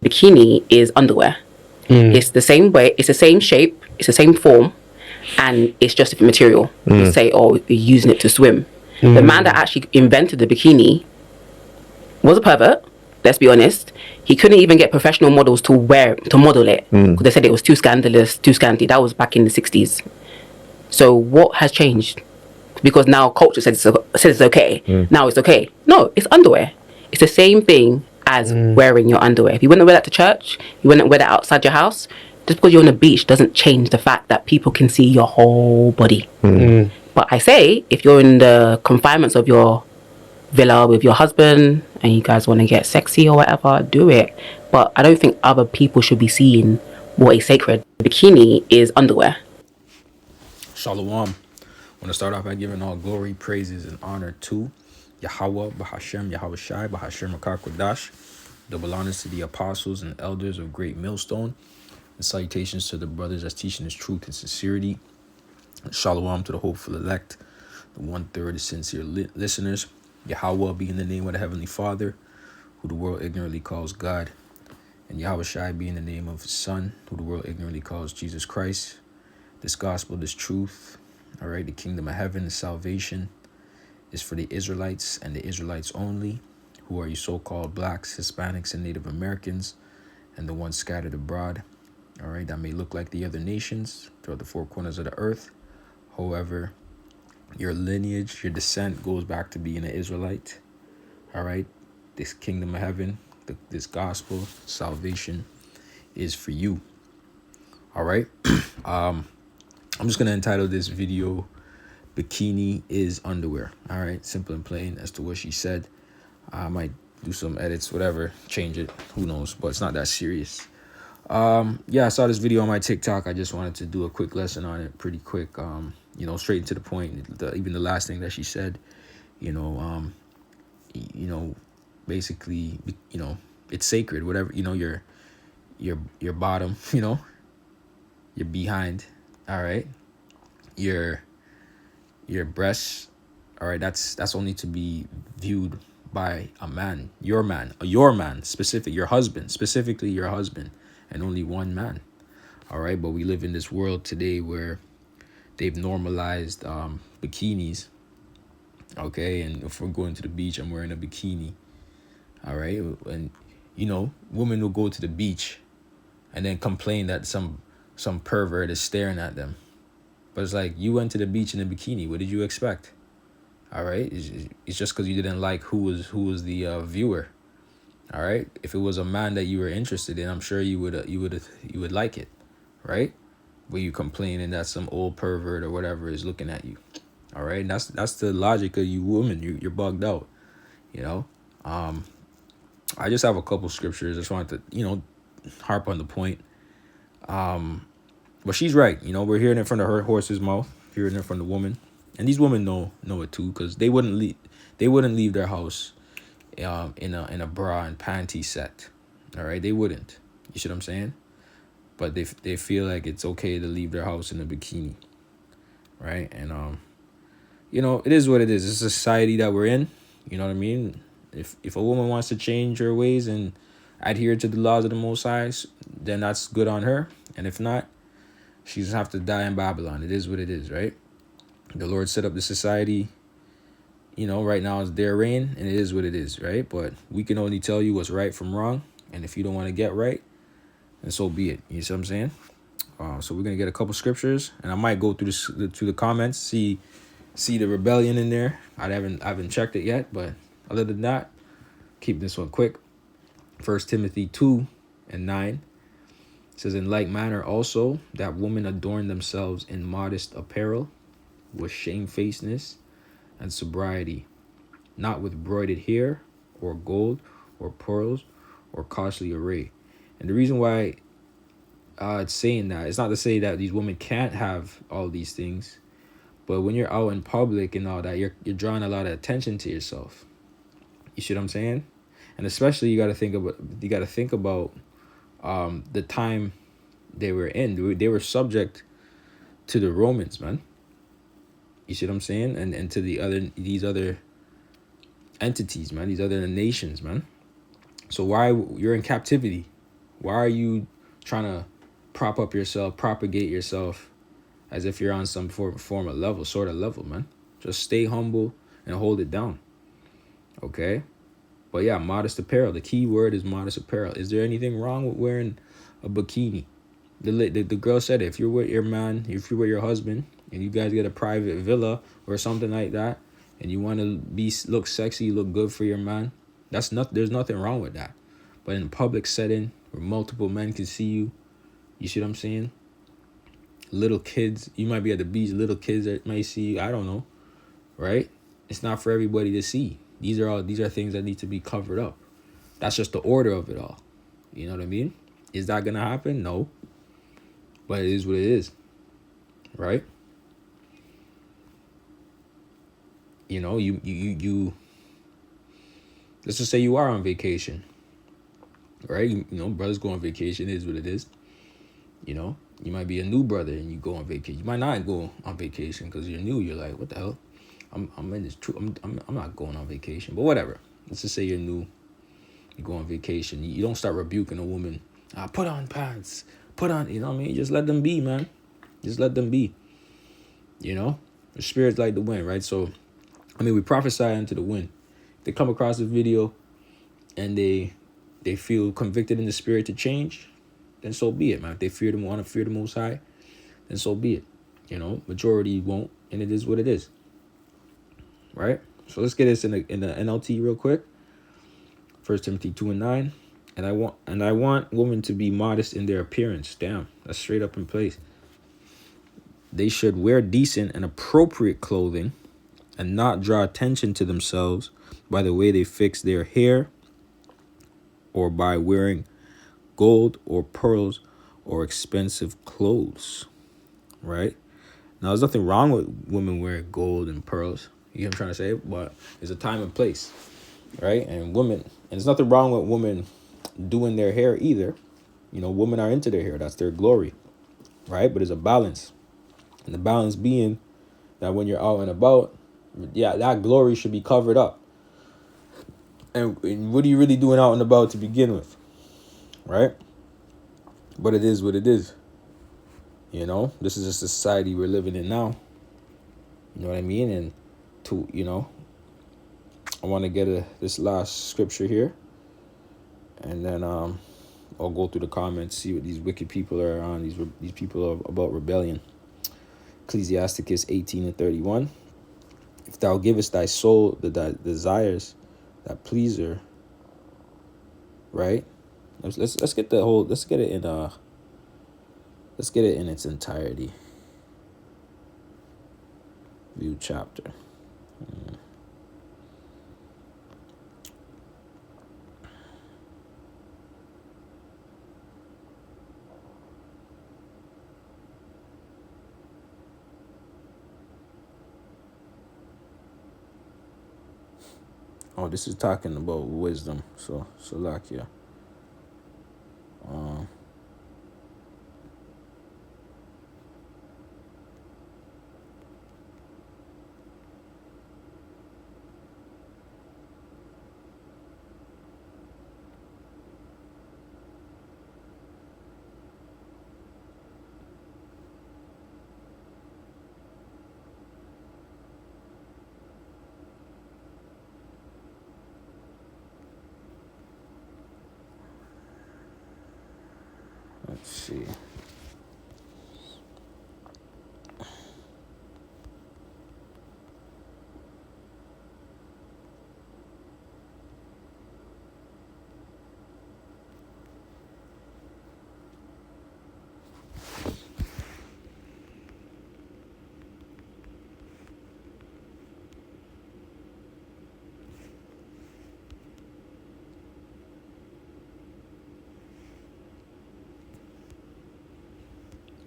bikini is underwear. It's the same way, it's the same shape, it's the same form, and it's just a different material. You say, oh, you're using it to swim. The man that actually invented the bikini was a pervert. Let's be honest. He couldn't even get professional models to model it, because they said it was too scandalous, too scanty. That was back in the 60s. So what has changed? Because now culture says it's okay. Now it's okay. No, it's underwear. It's the same thing as wearing your underwear. If you wouldn't wear that to church, you wouldn't wear that outside your house. Just because you're on the beach doesn't change the fact that people can see your whole body. But I say, if you're in the confinements of your villa with your husband and you guys want to get sexy or whatever, do it. But I don't think other people should be seeing what is sacred. Bikini is underwear. Shalom. I want to start off by giving all glory, praises, and honor to Yahweh, Bahashem, Yahweh Shai, Bahashem, Kodash. Double honors to the apostles and elders of Great Millstone. And salutations to the brothers that's teaching His truth and sincerity. Shalom to the hopeful elect, the 1/3 of sincere listeners. Yahweh being the name of the Heavenly Father, who the world ignorantly calls God. And Yahweh Shai being the name of His Son, who the world ignorantly calls Jesus Christ. This gospel, this truth, all right, the kingdom of heaven, the salvation is for the Israelites and the Israelites only, who are you so-called blacks, Hispanics, and Native Americans, and the ones scattered abroad, all right, that may look like the other nations throughout the four corners of the earth. However, your lineage, your descent goes back to being an Israelite, all right? This kingdom of heaven, this gospel, salvation is for you, all right? I'm just going to entitle this video, Bikini is Underwear. All right, simple and plain as to what she said. I might do some edits, whatever, change it, who knows, but it's not that serious. Yeah, I saw this video on my TikTok. I just wanted to do a quick lesson on it, pretty quick, straight to the point. Even the last thing that she said, basically, it's sacred, whatever, your bottom, your behind. All right, your breasts, all right, that's only to be viewed by a man, your man, specific, your husband, specifically your husband, and only one man. All right, but we live in this world today where they've normalized bikinis. Okay, and if we're going to the beach, I'm wearing a bikini. All right, and women will go to the beach and then complain that some pervert is staring at them. But it's like, you went to the beach in a bikini. What did you expect? All right, it's just because you didn't like who was the viewer. All right, if it was a man that you were interested in, I'm sure you would like it, right? But you complaining that some old pervert or whatever is looking at you. All right, and that's the logic of you women. You're bugged out. I just have a couple scriptures. I just wanted to harp on the point. But she's right. We're hearing it from her horse's mouth, hearing it from the woman, and these women know it too, because they wouldn't leave their house in a bra and panty set. All right, they wouldn't. You see what I'm saying? But they feel like it's okay to leave their house in a bikini, right? And it is what it is. It's a society that we're in. You know what I mean? If a woman wants to change her ways and adhere to the laws of the Most High, then that's good on her. And if not, she's gonna have to die in Babylon. It is what it is, right? The Lord set up the society, right now is their reign, and it is what it is, right? But we can only tell you what's right from wrong, and if you don't want to get right, then so be it. You see what I'm saying? So we're gonna get a couple scriptures, and I might go through the comments, see the rebellion in there. I haven't checked it yet, but other than that, keep this one quick. 1 Timothy 2:9. It says, in like manner also, that women adorn themselves in modest apparel, with shamefacedness and sobriety, not with broided hair, or gold, or pearls, or costly array. And the reason why it's saying that, it's not to say that these women can't have all these things, but when you're out in public and all that, you're drawing a lot of attention to yourself. You see what I'm saying? And especially you got to think about the time they were in. They were subject to the Romans, man. You see what I'm saying? And to these other entities, man, these other nations, man. So why you're in captivity? Why are you trying to prop up yourself, propagate yourself as if you're on some form of level, sort of level, man? Just stay humble and hold it down. Okay? But yeah, modest apparel. The key word is modest apparel. Is there anything wrong with wearing a bikini? The girl said it. If you're with your man, if you're with your husband, and you guys get a private villa or something like that, and you want to look sexy, look good for your man, there's nothing wrong with that. But in a public setting where multiple men can see you, you see what I'm saying? Little kids, you might be at the beach, little kids that may see you, I don't know, right? It's not for everybody to see. These are things that need to be covered up. That's just the order of it all. You know what I mean? Is that gonna happen? No. But it is what it is. Right? You know, you let's just say you are on vacation. Right? You know, brothers go on vacation, it is what it is. You know, you might be a new brother and you go on vacation. You might not go on vacation because you're new. You're like, what the hell? I'm in this I'm not going on vacation. But whatever. Let's just say you're new. You go on vacation. You don't start rebuking a woman. Put on pants. Put on, you know what I mean? Just let them be, man. Just let them be. You know? The spirit's like the wind, right? So, I mean, we prophesy into the wind. If they come across a video and they feel convicted in the spirit to change, then so be it, man. If they want to fear the Most High, then so be it. You know, majority won't, and it is what it is. Right? So let's get this in the NLT real quick. 1 Timothy 2:9. And I want women to be modest in their appearance. Damn, that's straight up in place. They should wear decent and appropriate clothing and not draw attention to themselves by the way they fix their hair or by wearing gold or pearls or expensive clothes. Right? Now, there's nothing wrong with women wearing gold and pearls. You know what I'm trying to say? But there's a time and place. Right? And there's nothing wrong with women doing their hair either. You know, women are into their hair. That's their glory. Right? But there's a balance. And the balance being that when you're out and about, yeah, that glory should be covered up. And what are you really doing out and about to begin with? Right? But it is what it is. You know, this is a society we're living in now. You know what I mean? And I want to get this last scripture here. And then I'll go through the comments, see what these wicked people are on. These people are about rebellion. Ecclesiasticus 18:31. If thou givest thy soul the desires that please her, right? Let's get it in its entirety. View chapter. Oh, this is talking about wisdom. So Salakia. Let's see.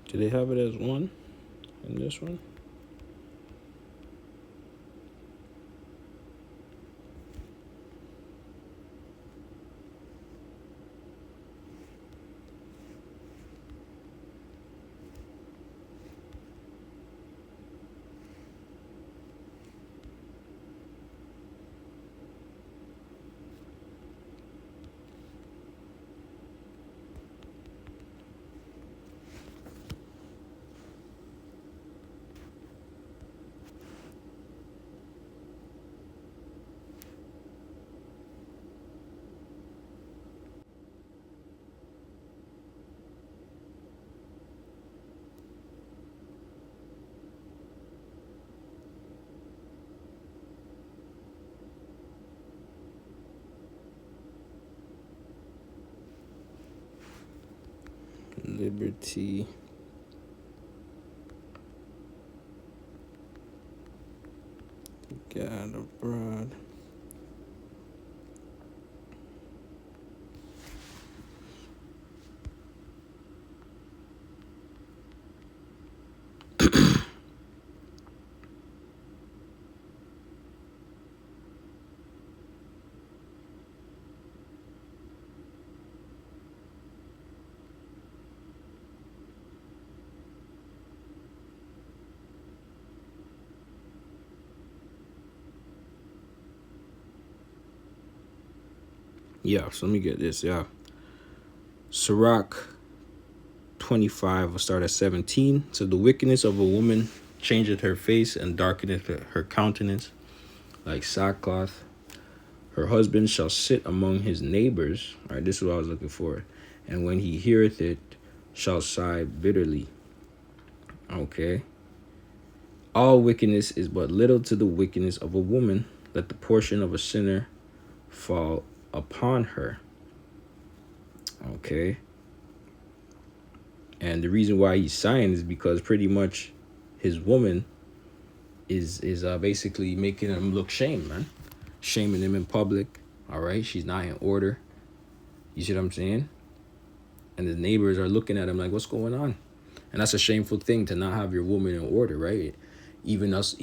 Do they have it as 1 in this one? liberty. God abroad. Yeah, so let me get this. Yeah. Sirach 25 will start at 17. So the wickedness of a woman changeth her face and darkeneth her countenance like sackcloth. Her husband shall sit among his neighbors. All right, this is what I was looking for. And when he heareth it, shall sigh bitterly. Okay. All wickedness is but little to the wickedness of a woman. Let the portion of a sinner fall upon her. Okay. And the reason why he's sighing is because pretty much his woman is basically making him look shame, man. Shaming him in public. All right. She's not in order. You see what I'm saying? And the neighbors are looking at him like, what's going on? And that's a shameful thing to not have your woman in order, right? Even us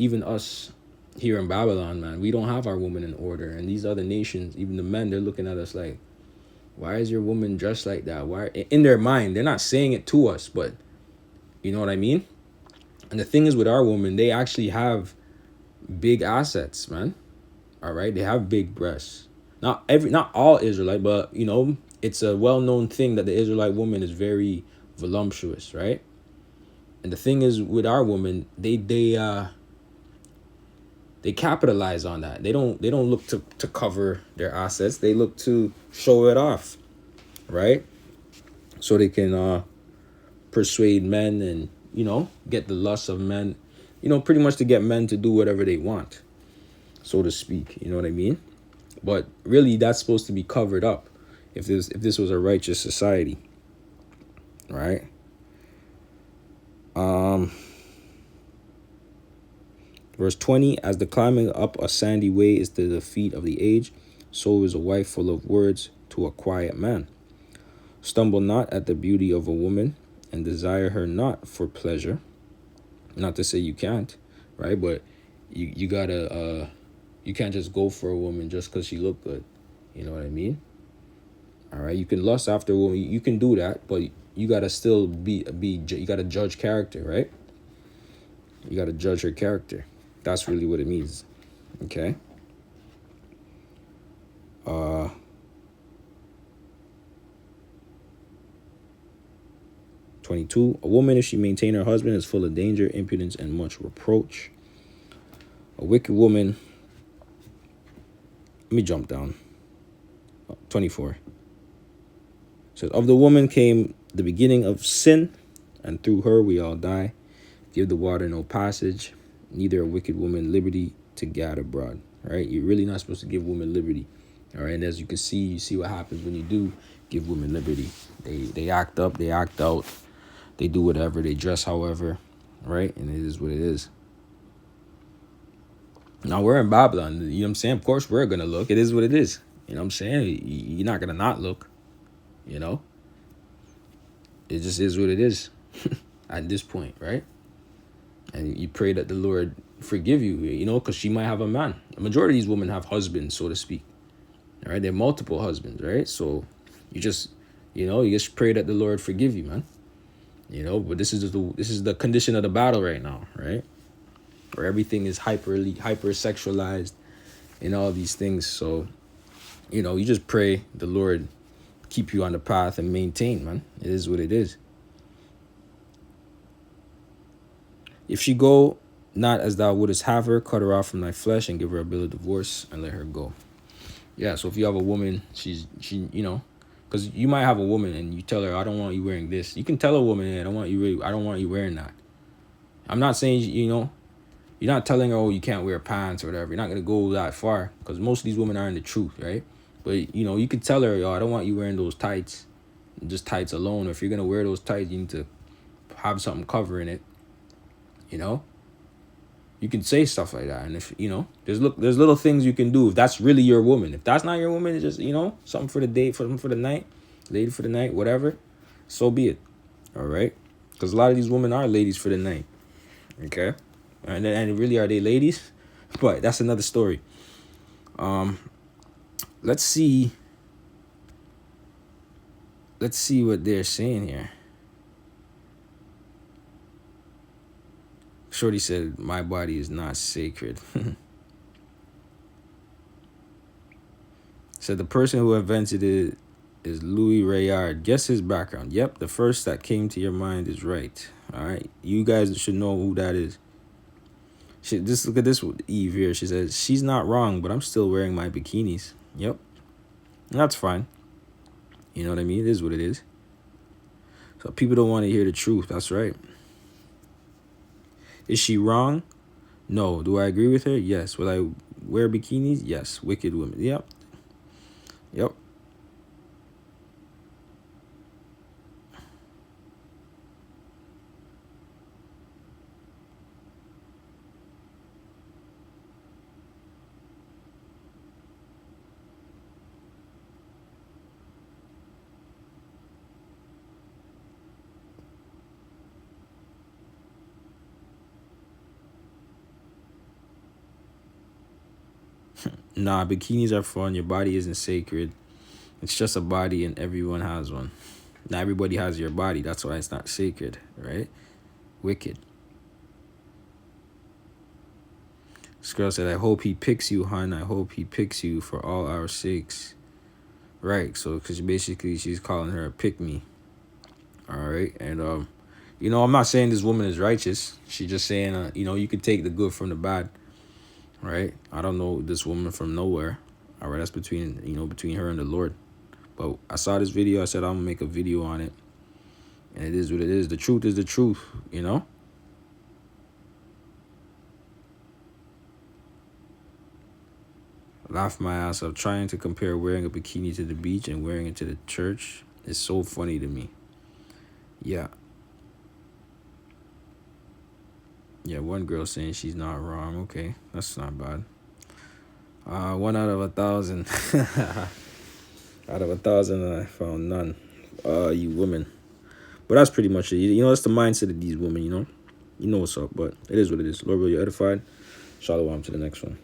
here in Babylon, man, we don't have our woman in order. And these other nations, even the men, they're looking at us like, why is your woman dressed like that? Why? In their mind, they're not saying it to us, but you know what I mean? And the thing is with our woman, they actually have big assets, man. All right? They have big breasts. Not all Israelite, but you know, it's a well-known thing that the Israelite woman is very voluptuous, right? And the thing is with our woman, they capitalize on that. They don't look to cover their assets. They look to show it off, right? So they can persuade men and, you know, get the lust of men, you know, pretty much to get men to do whatever they want, so to speak. You know what I mean? But really, that's supposed to be covered up if this was a righteous society, right? Verse 20, as the climbing up a sandy way is to the feet of the age, so is a wife full of words to a quiet man. Stumble not at the beauty of a woman, and desire her not for pleasure. Not to say you can't, right? But you gotta, you can't just go for a woman just because she look good. You know what I mean? All right, you can lust after a woman. You can do that, but you gotta still you gotta judge character, right? You gotta judge her character. That's really what it means. Okay. 22. A woman, if she maintain her husband, is full of danger, impudence, and much reproach. A wicked woman. Let me jump down. 24. It says, of the woman came the beginning of sin, and through her we all die. Give the water no passage, neither a wicked woman liberty to gad abroad. All right, you're really not supposed to give women liberty. All right, and as you can see, you see what happens when you do give women liberty. They act up, they act out, they do whatever, they dress however, right? And it is what it is. Now we're in Babylon, you know what I'm saying? Of course we're gonna look. It is what it is. You know what I'm saying? You're not gonna not look. You know? It just is what it is at this point, right? And you pray that the Lord forgive you, you know, because she might have a man. The majority of these women have husbands, so to speak. All right, they're multiple husbands, right? So you just pray that the Lord forgive you, man. You know, but this is the condition of the battle right now, right? Where everything is hyper sexualized and all these things. So, you know, you just pray the Lord keep you on the path and maintain, man. It is what it is. If she go not as thou wouldest have her, cut her off from thy flesh and give her a bill of divorce and let her go. Yeah, so if you have a woman, she you know, because you might have a woman and you tell her, I don't want you wearing this. You can tell a woman, hey, I don't want you wearing that. I'm not saying, you know, you're not telling her, oh, you can't wear pants or whatever. You're not going to go that far because most of these women are in the truth, right? But, you know, you could tell her, yo, I don't want you wearing those tights. just tights alone. Or if you're gonna wear those tights, you need to have something covering it. You know, you can say stuff like that, and if there's little things you can do if that's really your woman. If that's not your woman, it's just something for the day, something for the night, lady for the night, whatever. So be it. All right, because a lot of these women are ladies for the night. Okay, and really are they ladies? But that's another story. Let's see. Let's see what they're saying here. Shorty said, "My body is not sacred." Said the person who invented it is Louis Rayard. Guess his background. Yep, the first that came to your mind is right. All right, you guys should know who that is. Just look at this Eve here. She says, she's not wrong, but I'm still wearing my bikinis. Yep. And that's fine. You know what I mean? It is what it is. So people don't want to hear the truth. That's right. Is she wrong? No. Do I agree with her? Yes. Will I wear bikinis? Yes. Wicked women. Yep. Yep. Nah, bikinis are fun. Your body isn't sacred. It's just a body and everyone has one. Not everybody has your body. That's why it's not sacred, right? Wicked. This girl said, I hope he picks you, hon. I hope he picks you for all our sakes. Right, so because basically she's calling her a pick me. All right, and I'm not saying this woman is righteous. She's just saying, you can take the good from the bad. Right? I don't know this woman from nowhere. All right, that's between her and the Lord. But I saw this video. I said I'm gonna make a video on it, and it is what it is. The truth is the truth. Laugh my ass off. Trying to compare wearing a bikini to the beach and wearing it to the church is so funny to me. Yeah. Yeah, one girl saying she's not wrong. Okay, that's not bad. 1 out of 1,000. Out of 1,000, I found none. You women. But that's pretty much it. That's the mindset of these women, You know what's up, but it is what it is. Lord, will you edified? Shalom to the next one.